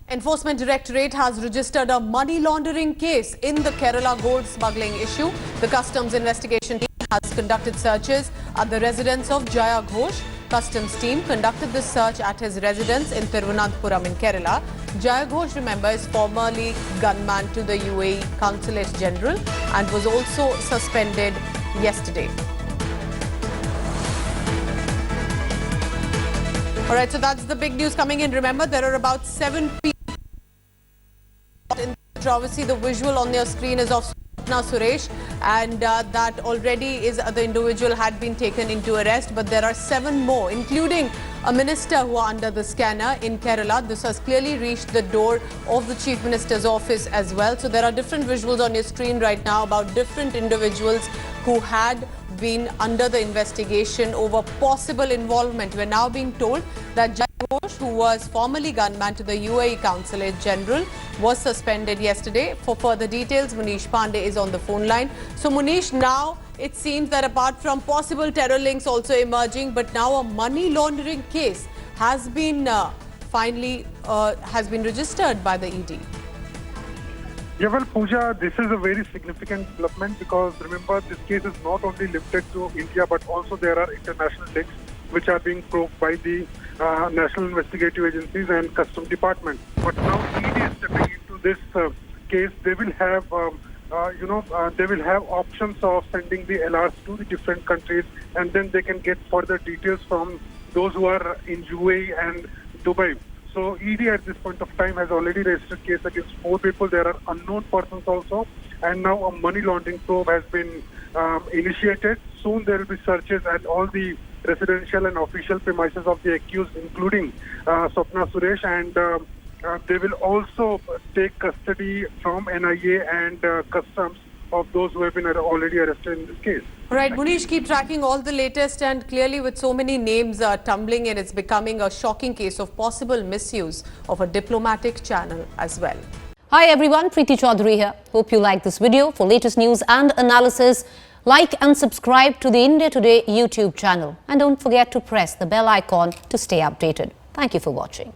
Enforcement Directorate has registered a money laundering case in the Kerala gold smuggling issue. The customs investigation team has conducted searches at the residence of Jaya Ghosh. Customs team conducted this search at his residence in Thiruvananthapuram in Kerala. Jaya Ghosh, remember, is formerly gunman to the UAE Consulate General and was also suspended yesterday. All right, so that's the big news coming in. Remember, there are about 7 people in the controversy. The visual on your screen is of Swapna Suresh, and that already is the individual had been taken into arrest. But there are 7 more, including a minister who are under the scanner in Kerala. This has clearly reached the door of the Chief Minister's office as well. So there are different visuals on your screen right now about different individuals who had been under the investigation over possible involvement. We're now being told that Jaya Ghosh, who was formerly gunman to the UAE Consulate General, was suspended yesterday. For further details, Munish Pandey is on the phone line. So Munish, now it seems that apart from possible terror links also emerging, but now a money laundering case has been finally registered by the ED. Yeah, well, Pooja, this is a very significant development because remember, this case is not only limited to India, but also there are international links which are being probed by the national investigative agencies and customs department. But now ED is stepping into this case. They will have, they will have options of sending the LRs to the different countries, and then they can get further details from those who are in UAE and Dubai. So ED at this point of time has already registered case against 4 people. There are unknown persons also, and now a money laundering probe has been initiated. Soon there will be searches at all the residential and official premises of the accused, including Swapna Suresh, and they will also take custody from NIA and customs of those who have been already arrested in this case. Right, Munish, keep tracking all the latest, and clearly with so many names tumbling in, it's becoming a shocking case of possible misuse of a diplomatic channel as well. Hi everyone, Preeti Chaudhary here. Hope you like this video. For latest news and analysis, like and subscribe to the India Today YouTube channel. And don't forget to press the bell icon to stay updated. Thank you for watching.